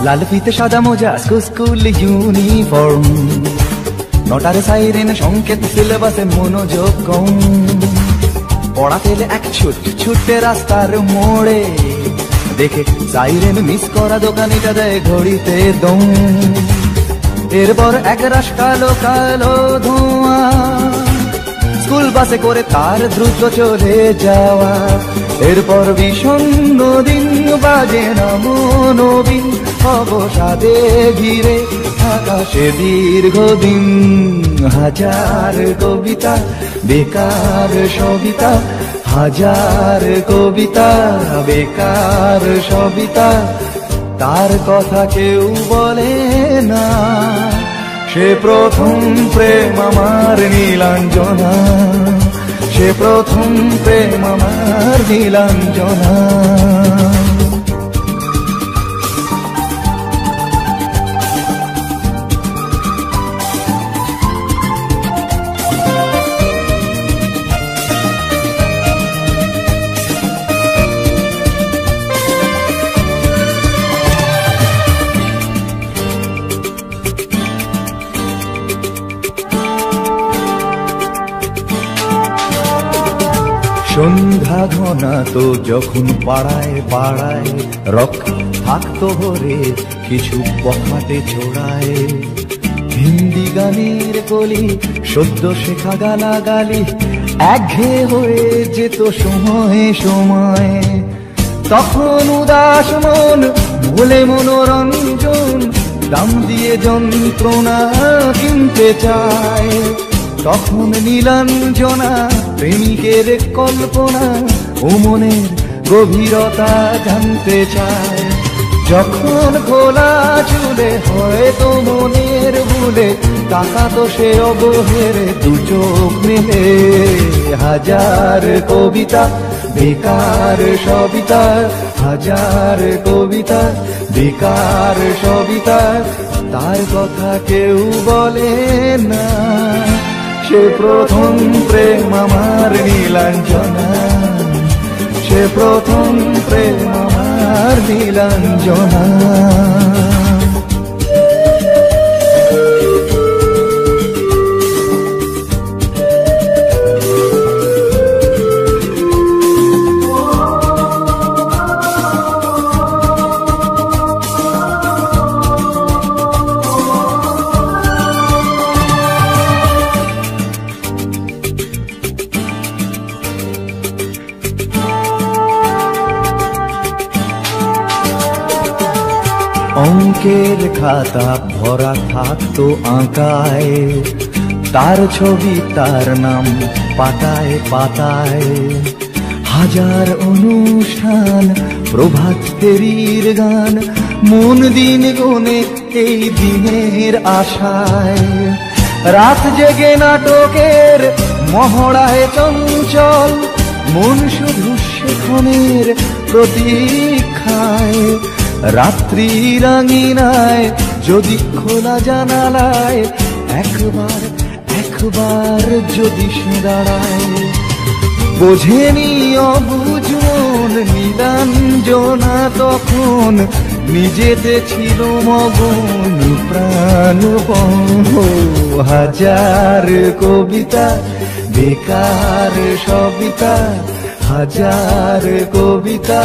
লাল ফিতে সাদা মোজা স্কুল ইউনিফর্ম, নটার সাইরেন সংকেত সিলেবাসে মনোযোগ কম। পড়া ফেলে এক ছুটে রাস্তার মোড়ে, দেখে সাইরেন মিস করা দোকানিটা দেয় ঘড়িতে দম। এরপর এক রাশ কালো কালো ধোঁয়া, স্কুল বাসে করে তার দ্রুত চলে যাওয়া। এরপর বিষণ্ণ দিন বাজে না মনোবিন, অবসাদে ঘিরে আকাশে দীর্ঘদিন। হাজার কবিতা বেকার সবিতা, হাজার কবিতা বেকার সবিতা, তার কথা কেউ বলে না। সে প্রথম প্রেম আমার নীলাঞ্জনা, সে প্রথম প্রেম আমার নীলাঞ্জনা। সন্ধ্যা ঘনা তো যখন পাড়ায় পাড়ায় রক থাকতো ভরে কিছু বখাটে ছোড়ায়। হিন্দি গানের কলি সদ্য শেখা গালাগালি একঘেয়ে হয়ে যেত সময়ে সময়ে। তখন উদাস মন ভুলে মনোরঞ্জন, দাম দিয়ে যন্ত্রণা কিনতে চায়। তখন নীলাঞ্জনা প্রেমিকের কল্পনা ও মনের গভীরতা জানতে চায়। যখন খোলা চুলে হয়তো মনের ভুলে, তাকাতো সে অবহেরে দু চোখ মেলে। হাজার কবিতা বেকার সবিতা, হাজার কবিতা বেকার সবিতা, তার কথা কেউ বলে না। সে প্রথম প্রেম আমার নীলাঞ্জনা, সে প্রথম প্রেম আমার নীলাঞ্জনা। অঙ্কের খাতা ভরা থাকতো আঁকায়, তার ছবি তার নাম পাতায় পাতায়। হাজার অনুষ্ঠান প্রভাত ফেরির গান, মন দিন গুনে এই দিনের আশায়। রাত জেগে নাটকের মহড়ায় চঞ্চল, মন শুধু সেখানের প্রতীক্ষায়। রাত্রি রাঙিনায় যদি খোলা জানালায়, একবার একবার যদি সে দাঁড়ায়। বোঝেনি অবুঝ মন নীলাঞ্জনা তখন, নিজেতে ছিল মগন প্রাণপণ। হাজার কবিতা বেকার সবিতা, হাজার কবিতা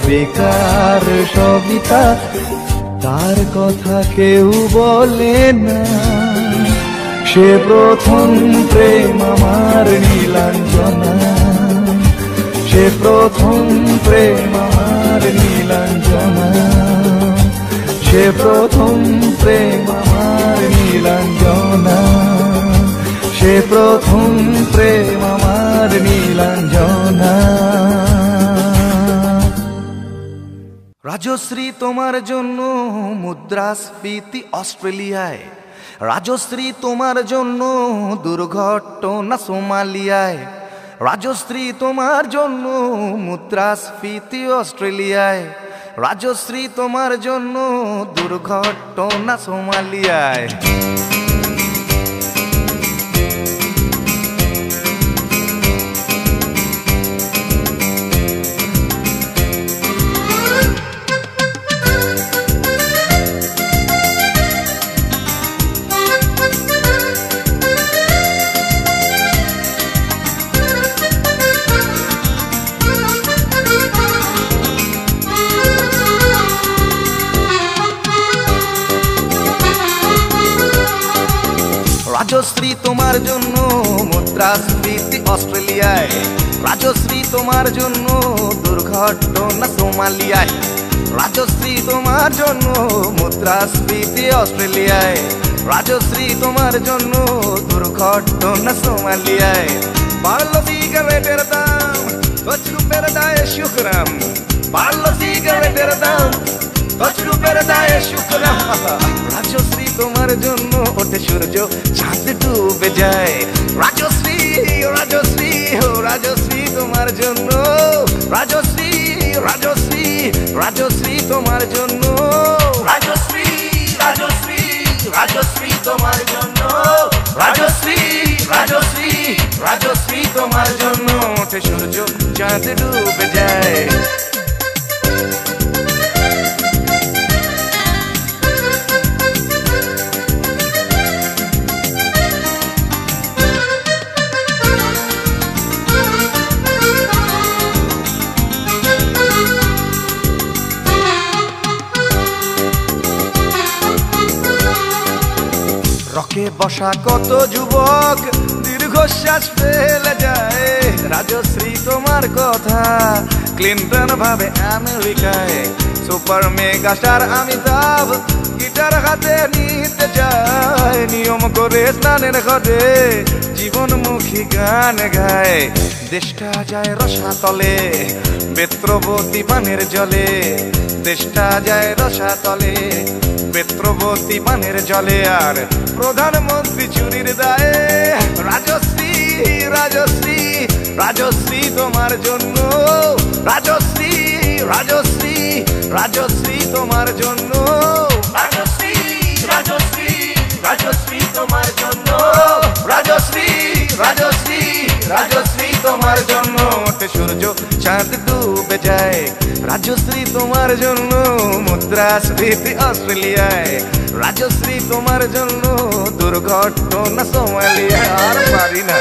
বেকার সবিতা, তার কথা কেউ বলে না। সে প্রথম প্রেম আমার নীলাঞ্জনা, সে প্রথম প্রেম আমার নীলাঞ্জনা, সে প্রথম প্রেম আমার নীলাঞ্জনা, সে প্রথম প্রেম আমার নীলাঞ্জনা। রাজশ্রী তোমার জন্য মুদ্রাস্ফীতি অস্ট্রেলিয়ায়, রাজশ্রী তোমার জন্য দুর্ঘটনা সোমালিয়ায়। রাজশ্রী তোমার জন্য মুদ্রাস্ফীতি অস্ট্রেলিয়ায়, রাজশ্রী তোমার জন্য দুর্ঘটনা সোমালিয়ায়। রাজশ্রী তোমার জন্য মুদ্রাস্ফীতি অস্ট্রেলিয়ায়, রাজশ্রী তোমার জন্য দুর্ঘটনা সোমালিয়ায়, রাজশ্রী তোমার জন্য মুদ্রাস্ফীতি অস্ট্রেলিয়ায়, রাজশ্রী তোমার জন্য দুর্ঘটনা সোমালিয়ায়। বাড়লো সিগারেটের দাম, 10 রুপের দায়ে শুকরাম, বাড়লো সিগারেটের দাম, 10 রুপের দায়ে শুকরাম। রাজশ্রী তোমার জন্য ওঠে সূর্য, চাঁদ ডুবে যায়। রাজশ্রী রাজশ্রী রাজশ্রী তোমার জন্য, রাজশ্রী রাজশ্রী রাজশ্রী তোমার জন্য, রাজশ্রী রাজশ্রী রাজশ্রী তোমার জন্য, রাজশ্রী রাজশ্রী রাজশ্রী তোমার জন্য ওঠে সূর্য, চাঁদ ডুবে যায়। রকে বসা কত যুবক দীর্ঘশ্বাস ফেলে যায়। রাজশ্রী তোমার কথা ক্লিন্টন ভাবে আমেরিকায়, super mega star Amitabh guitar হাতে নিতে চায়। নিয়ম করে স্নানের ঘটে জীবনমুখী গান গায়। দেশটা যায় রসাতলে বেত্রবতী পানের জলে, দেশটা যায় রসাতলে বেত্রবতী পানের জলে। আর প্রধানমন্ত্রী চুরির দায়ে। রাজশ্রী রাজশ্রী রাজশ্রী তোমার জন্য, রাজশ্রী রাজশ্রী রাজশ্রী তোমার জন্য, রাজশ্রী রাজশ্রী রাজশ্রী তোমার জন্য, রাজশ্রী রাজশ্রী রাজশ্রী তোমার জন্য ওঠে সূর্য, চাঁদ ডুবে যায়। রাজশ্রী তোমার জন্য মুদ্রাস্ফীতি অস্ট্রেলিয়ায়, রাজশ্রী তোমার জন্য দুর্ঘটনা সোমালিয়ায়। আর পারি না।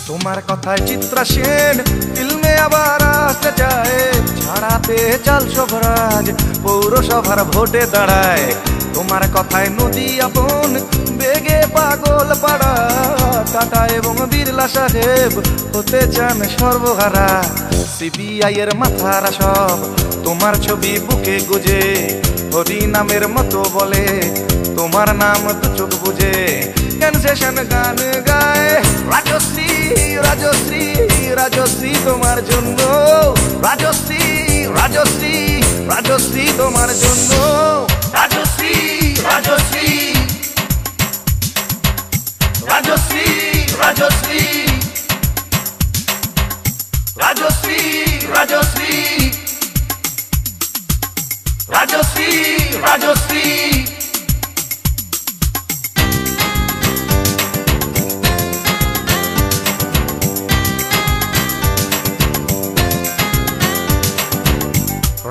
তোমার কথায় চিত্রা সেন ফিল্মে আবার আসতে চায়। ছাড়া পেয়ে চাল শোভরাজ পৌরসভার ভোটে দাঁড়ায়। তোমার কথায় নদী আপন বেগে পাগল পাড়া। টাটা এবং বিড়লা সাহেব হতে চান সর্বহারা। সিবিআই এর মাথারা সব তোমার ছবি বুকে গুজে। হরি নামের মতো বলে তোমার নাম তো চোখ বুঝে। কনসেশন গান গায়। রাজশ্রী রাজশ্রী রাজশ্রী তোমার জন্য, রাজশ্রী রাজশ্রী রাজশ্রী তোমার জন্য, রাজশ্রী রাজশ্রী রাজশ্রী রাজশ্রী রাজশ্রী রাজশ্রী রাজশ্রী রাজশ্রী।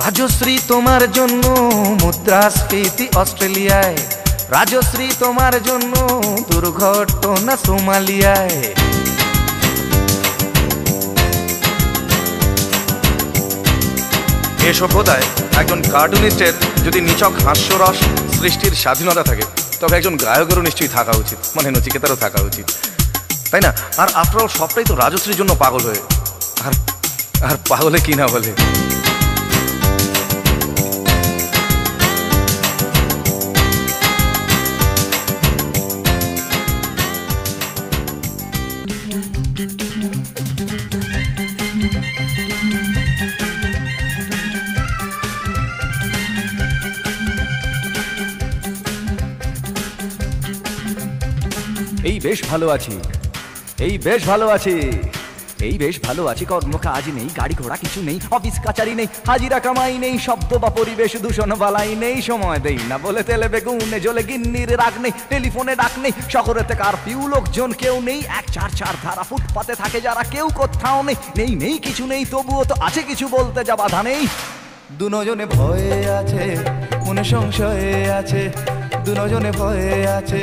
রাজশ্রী তোমার জন্য মুদ্রাস্ফীতি অস্ট্রেলিয়ায়, রাজশ্রী তোমার জন্য দুর্ঘটনা সোমালিয়ায়। এ সভ্যতায় একজন কার্টুনিস্টের যদি নিছক হাস্যরস সৃষ্টির স্বাধীনতা থাকে, তবে একজন গায়কেরও নিশ্চয়ই থাকা উচিত, মানে নচিকেতারও থাকা উচিত, তাই না? আর আফটার অল সবটাই তো রাজশ্রীর জন্য পাগল হয়ে। আর পাগলে কি না বলে। এই বেশ ভালো আছি, এই বেশ ভালো আছি, এই বেশ ভালো আছি। কর্ম কাজ নেই, গাড়ি ঘোড়া কিছু নেই, অফিস কাচারি নেই, হাজিরা কামাই নেই, শব্দ বা পরিবেশ দূষণ বালাই নেই। সময় দেই না বলে তেলে বেগুনে জ্বলে গিন্নির রাগ নেই, টেলিফোনে ডাক নেই, শহরেতে কারফিউ লোকজন কেউ নেই। 1-4-4 ধারা ফুটপাতে থাকে যারা, কেউ কোথাও নেই। নেই নেই কিছু নেই, তবুও তো আছে কিছু বলতে যা বাধা নেই। দুজনে ভয়ে আছে মনে সংশয়ে আছে, দুজনে ভয়ে আছে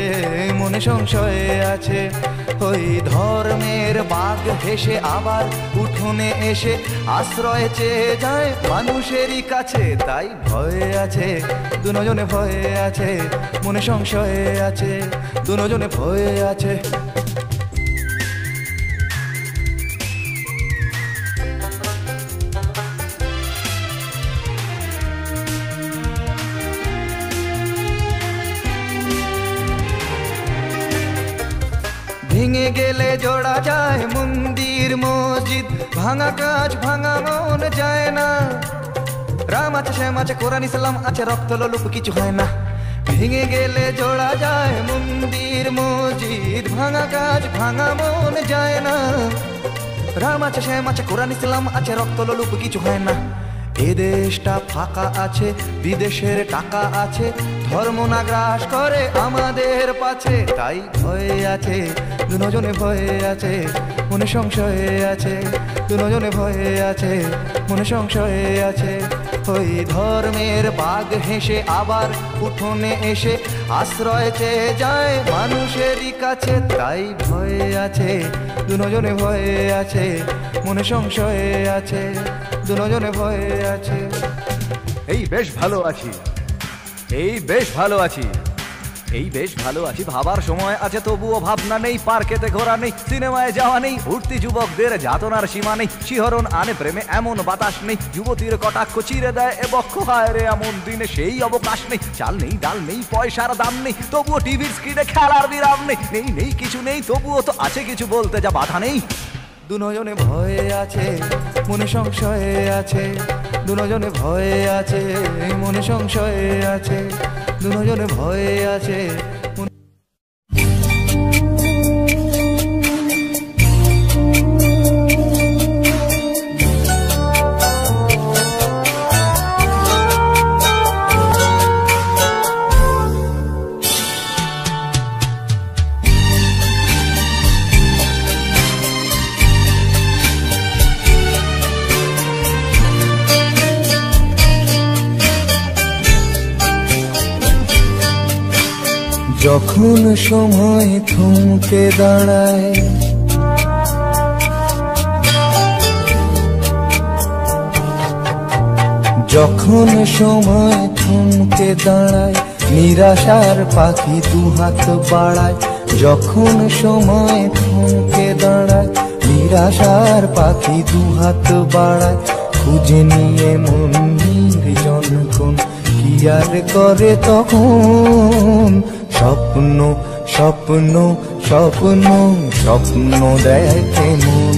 মনে সংশয়ে আছে। ওই ধর্মের বাঘ হেসে আবার উঠোনে এসে আশ্রয় চেয়ে যায় মানুষেরই কাছে, তাই ভয়ে আছে দুজনে ভয়ে আছে মনে সংশয়ে আছে, দুজনে ভয়ে আছে। ভেঙে গেলে জোড়া যায় মন্দির মসজিদ, ভাঙা কাজ ভাঙা মন যায় না। রাম আছে শ্যাম আছে কোরআন ইসলাম আছে, রক্ত লোলুপ কিছু হয় না। ভেঙে গেলে জোড়া যায় মন্দির মসজিদ, ভাঙা কাজ ভাঙা মন যায় না। রাম আছে শ্যাম আছে কোরআন ইসলাম আছে, রক্ত লোলুপ কিছু হয় না। এ দেশটা ফাঁকা আছে বিদেশের টাকা আছে, ধর্ম না গ্রাস করে আমাদের পাছে, তাই ভয়ে আছে দুজনে ভয়ে আছে মনে সংশয়ে আছে, দুজনে ভয়ে আছে মনে সংশয়ে আছে। ওই ধর্মের বাঘ হেসে আবার উঠোনে এসে আশ্রয় চেয়ে যায় মানুষেরই কাছে, তাই ভয়ে আছে দুজনে ভয়ে আছে মনে সংশয়ে আছে, দুজনে ভয়ে আছে। এই বেশ ভালো আছি, এই বেশ ভালো আছি, এই বেশ ভালো আছি। ভাবার সময় আছে তবুও ভাবনা নেই, পার্কেতে ঘোরা নেই, সিনেমায় যাওয়া নেই, উঠতি যুবকদের যাতনার সীমা নেই, শিহরণ আনে প্রেমে এমন বাতাস নেই, যুবতীর কটাক্ষ চিরে দেয় এ বক্ষ, হায় রে এমন দিনে সেই অবকাশ নেই। চাল নেই ডাল নেই পয়সার দাম নেই, তবুও টিভির স্ক্রিনে খেলার বিরাম নেই, নেই নেই কিছু নেই তবুও তো আছে কিছু বলতে যা বাধা নেই। দুজনে ভয়ে আছে মনে সংশয়ে আছে, দুজনে ভয়ে আছে মনে সংশয়ে আছে, দুজনে ভয়ে আছে। যখন সময় থমকে দাঁড়ায়, যখন সময় থমকে দাঁড়ায়, নিরাশার পাখি দুহাত বাড়ায়, যখন সময় থমকে দাঁড়ায়, নিরাশার পাখি দুহাত বাড়ায়, খুঁজে নিয়ে মন নির্জনক্ষণ কি আর করে তখন, স্বপ্ন স্বপ্ন স্বপ্ন স্বপ্ন দেখে মন,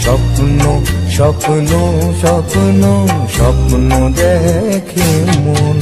স্বপ্ন স্বপ্ন স্বপ্ন স্বপ্ন দেখে মন।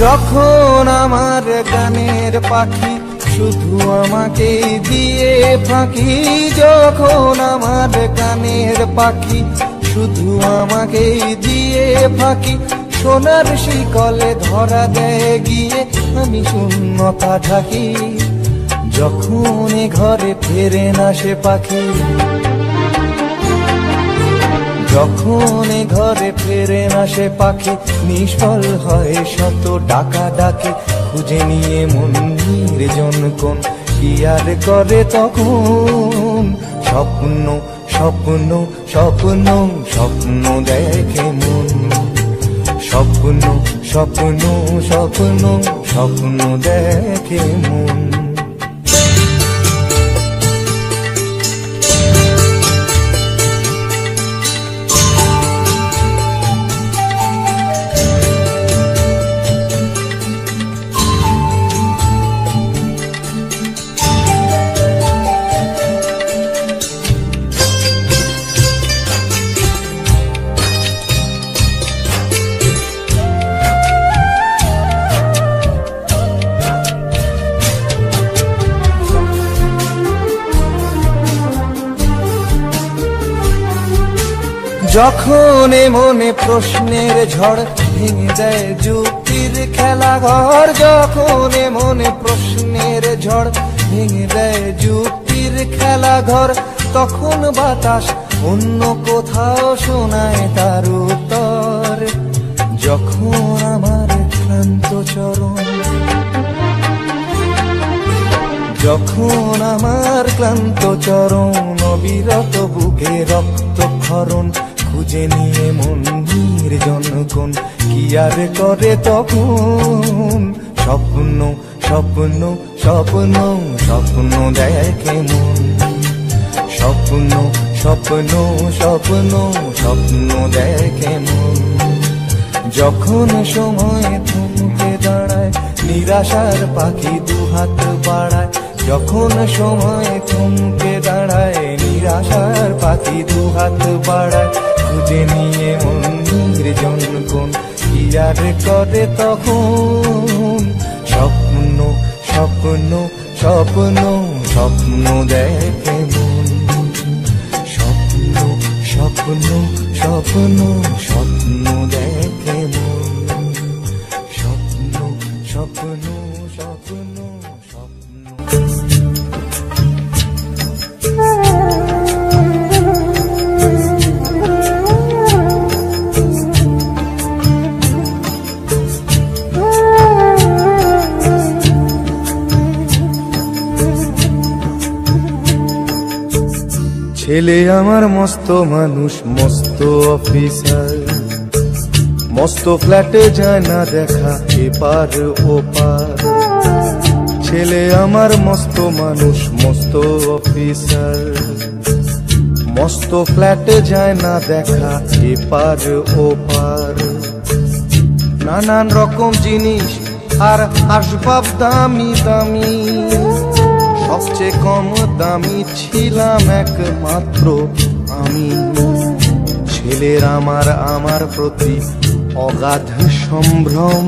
যখন আমার গানের পাখি শুধু আমাকে দিয়ে ফাঁকি, যখন আমার গানের পাখি শুধু আমাকে দিয়ে ফাঁকি, সোনার শিকলে ধরা দেয় গিয়ে আমি শূন্যতা ঢাকি, যখন ঘরে ফেরে না সে পাখি, যখন ঘরে ফেরে না সে পাখি, নিষ্ফল হয় শত ডাকা ডাকে, খুঁজে নিয়ে মন নির্জনক্ষণ কি আর করে তখন, স্বপ্ন স্বপ্ন স্বপ্ন স্বপ্ন দেখে মন, স্বপ্ন স্বপ্ন স্বপ্ন স্বপ্ন দেখে মন। যখন মনে প্রশ্নের ঝড় ভেঙে দেয় যুক্তির খেলা ঘর, যখন মনে প্রশ্নের ঝড় ভেঙে দেয় যুক্তির খেলা ঘর, তখন বাতাস অন্য কোথাও শোনায় তার উত্তর। যখন আমার ক্লান্ত চরণ, যখন আমার ক্লান্ত চরণ অবিরত বুকে রক্তক্ষরণ, খুঁজে নিয়ে মন নির্জন কোন কি আর করে তখন। স্বপ্ন স্বপ্ন স্বপ্ন স্বপ্ন দেখে মন, স্বপ্ন স্বপ্ন স্বপ্ন স্বপ্ন দেখে মন। যখন সময় থমকে দাঁড়ায় নিরাশার পাখি দুহাত বাড়ায়, যখন সময় থমকে দাঁড়ায় নিরাশার পাখি দুহাত বাড়ায়, খুঁজে নিয়ে মন নির্জন কোন কি আর করে তখন। স্বপ্ন স্বপ্ন স্বপ্ন স্বপ্ন দেখে মন, স্বপ্ন স্বপ্ন স্বপ্ন স্বপ্ন দেখে মন, স্বপ্ন স্বপ্ন স্বপ্ন স্বপ্ন। ছেলে আমার মস্ত মানুষ মস্ত অফিসার, মস্ত ফ্ল্যাটে যায় না দেখা এপার ওপার। ছেলে আমার মস্ত মানুষ মস্ত অফিসার, মস্ত ফ্ল্যাটে যায় না দেখা এপার ওপার। নানান রকম জিনিস আর আসবাব দামি দামি, সবচেয়ে কম দামি ছিলাম একমাত্র আমি। ছেলের আমার প্রতি অগাধ সম্ভ্রম,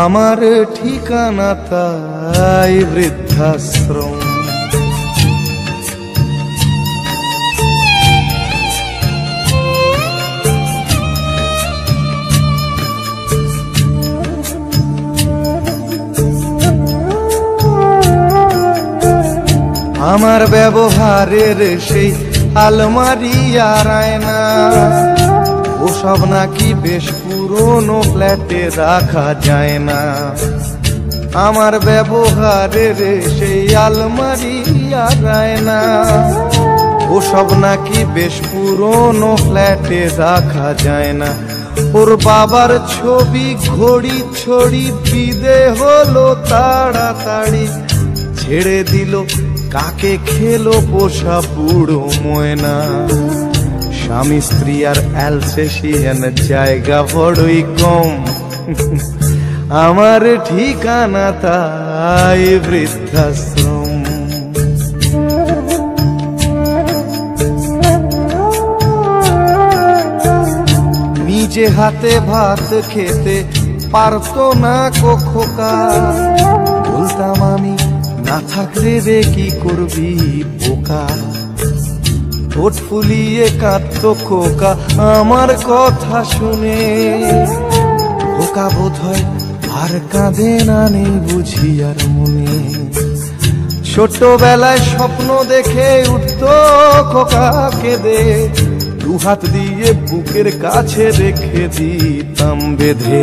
আমার ঠিকানা তাই বৃদ্ধাশ্রম। আমার ব্যবহারের সেই আলমারি আর আয়না, ওসব নাকি বেশ পুরনো ফ্ল্যাটে রাখা যায় না। আমার ব্যবহারের সেই আলমারি আর আয়না, ওসব নাকি বেশ পুরনো ফ্ল্যাটে রাখা যায় না। ওর বাবার ছবি ঘড়ি ছড়ি বিদে হলো তাড়াতাড়ি, ছেড়ে দিল কাকে খেলো পোষা বুড়ো ময়না। স্বামী স্ত্রী আর অ্যালসেশিয়ান জায়গা বড়ই কম, আমার ঠিকানা তাই বৃদ্ধাশ্রম। নিজে হাতে ভাত খেতে পারতো না খোকা, বলতাম আমি না থাকলে রে কি করবি বোকা। ঠোঁট ফুলিয়ে কাঁদতো খোকা আমার কথা শুনে, খোকা বোধ হয় আর কাঁদে না নেই বুঝি আর মনে। ছোটবেলায় স্বপ্ন দেখে উঠতো খোকা কেঁদে, দুহাত দিয়ে বুকের কাছে রেখে দিতাম বেঁধে।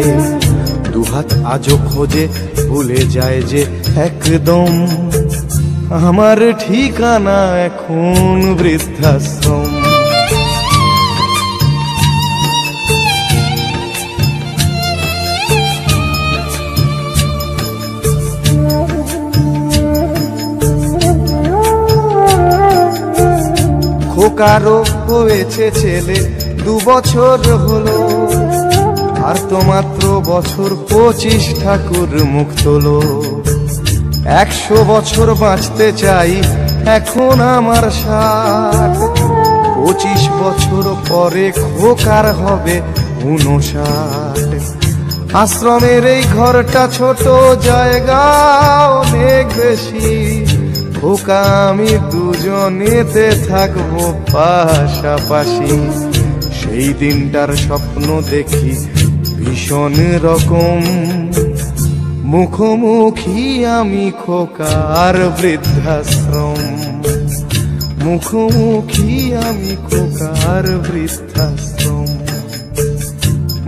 দুহাত আজও খোঁজে ভুলে যায় যে একদম, আমার ঠিকানা এখন বৃদ্ধাশ্রম। খোকারও হয়েছে ছেলে 2 বছর হলো, আর তো মাত্র বছর 25 ঠাকুর মুখ তোলো। 100 বছর বাঁচতে চাই এখন আমার 60, 25 বছর পরে খোকার হবে 59। আশ্রমের এই ঘরটা ছোট, জায়গা অনেক বেশি, খোকা আমি দুজনেতে থাকবো পাশাপাশি। সেই দিনটার স্বপ্ন দেখি ভীষণ রকম। মুখোমুখি আমি খোকার বৃদ্ধাশ্রম, মুখোমুখি আমি খোকার বৃদ্ধাশ্রম,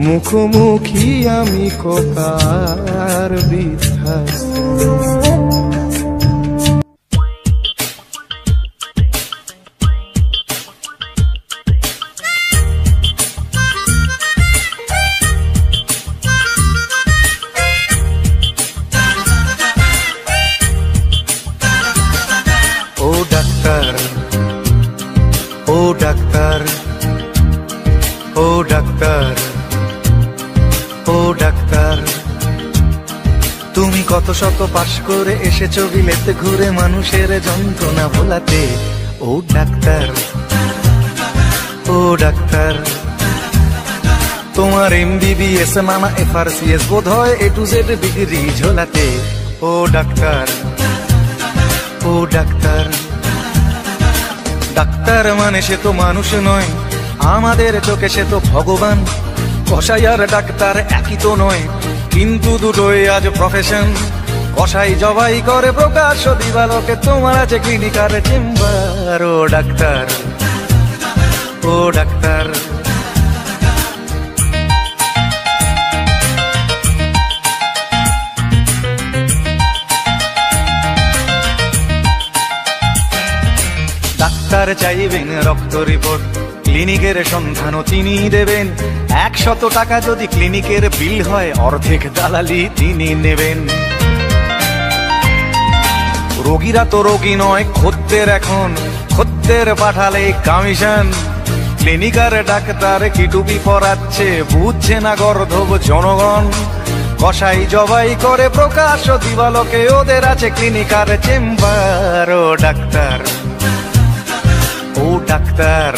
মুখোমুখি আমি খোকার বৃদ্ধাশ্রম। ও ডাক্তার, ও ডাক্তার, ও ডাক্তার, ও ডাক্তার, তুমি কত শত পাশ করে এসেছো বিলেতে ঘুরে মানুষের যন্ত্রণা ভোলাতে। ও ডাক্তার, ও ডাক্তার, তোমার MBBS নানা FRCS বোধ হয় A to Z ডিগ্রি ঝোলাতে। ও ডাক্তার, ও ডাক্তার, ডাক্তার মানে সে তো মানুষ নয়, আমাদের চোখে সে তো ভগবান। কসাই আর ডাক্তার একই তো নয়, কিন্তু দুটোই আজ প্রফেশন। কসাই জবাই করে প্রকাশ দিবালোকে, তোমার আছে ক্লিনিকার চেম্বার। ও ডাক্তার, ও ডাক্তার, ডাক্তার চাইবেন রক্ত রিপোর্ট, ক্লিনিকের সন্ধানও তিনি দেবেন। 100 টাকা যদি ক্লিনিকের বিল হয়, অর্ধেক দালালি তিনি নেবেন। রোগীরা তো রোগী নয় খদ্দের, এখন খদ্দের পাঠালে কমিশন। ক্লিনিকার ডাক্তার কি টুপি পরাচ্ছে, বুঝছে না গর্ধব জনগণ। কসাই জবাই করে প্রকাশ দিবালোকে, ওদের আছে ক্লিনিকার চেম্বার। ও ডাক্তার, ও ডাক্তার,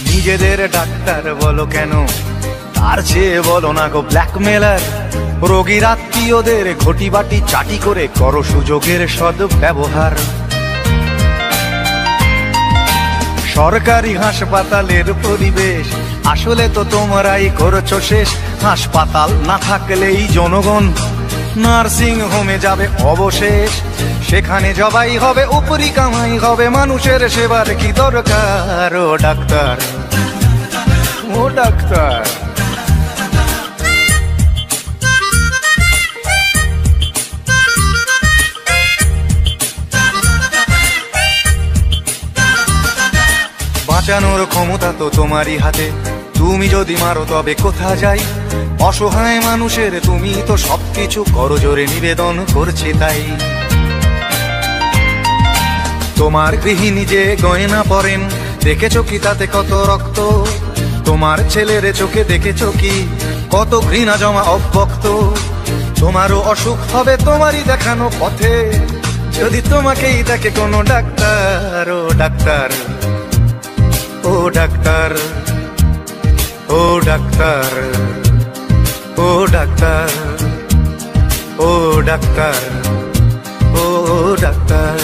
নিজেদের ডাক্তার বলো কেন, তার চেয়ে বলো না গো ব্ল্যাকমেলার। রোগীর আত্মীয়দের ঘটি বাটি চাটি করে করো সুযোগের সদ্ব্যবহার। সরকারি হাসপাতালের পরিবেশ আসলে তো তোমরাই করছো শেষ। হাসপাতাল না থাকলেই জনগণ নার্সিং হোমে যাবে অবশেষ। সেখানে জবাই হবে, উপরি কামাই হবে, মানুষের সেবার কি দরকার। ও ডাক্তার, ও ডাক্তার, বাঁচানোর ক্ষমতা তো তোমারই হাতে, তুমি যদি মারো তবে কোথা যাই। অসহায় মানুষের তুমি তো সবকিছু করো জোরে, নিবেদন করছে তাই। তোমার গৃহিণী যে গয়না পরেন, দেখেছো কি তাতে কত রক্ত? তোমার ছেলের চোখে দেখেছো কি কত ঘৃণা জমা অব্যক্ত? তোমারও অসুখ হবে তোমারই দেখানো পথে, যদি তোমাকেই দেখে কোনো ডাক্তার। ও ডাক্তার, ও ডাক্তার, ও ডাক্তার, ও ডাক্তার, ও ডাক্তার, ও ডাক্তার,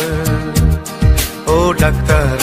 ও ডাক্তার।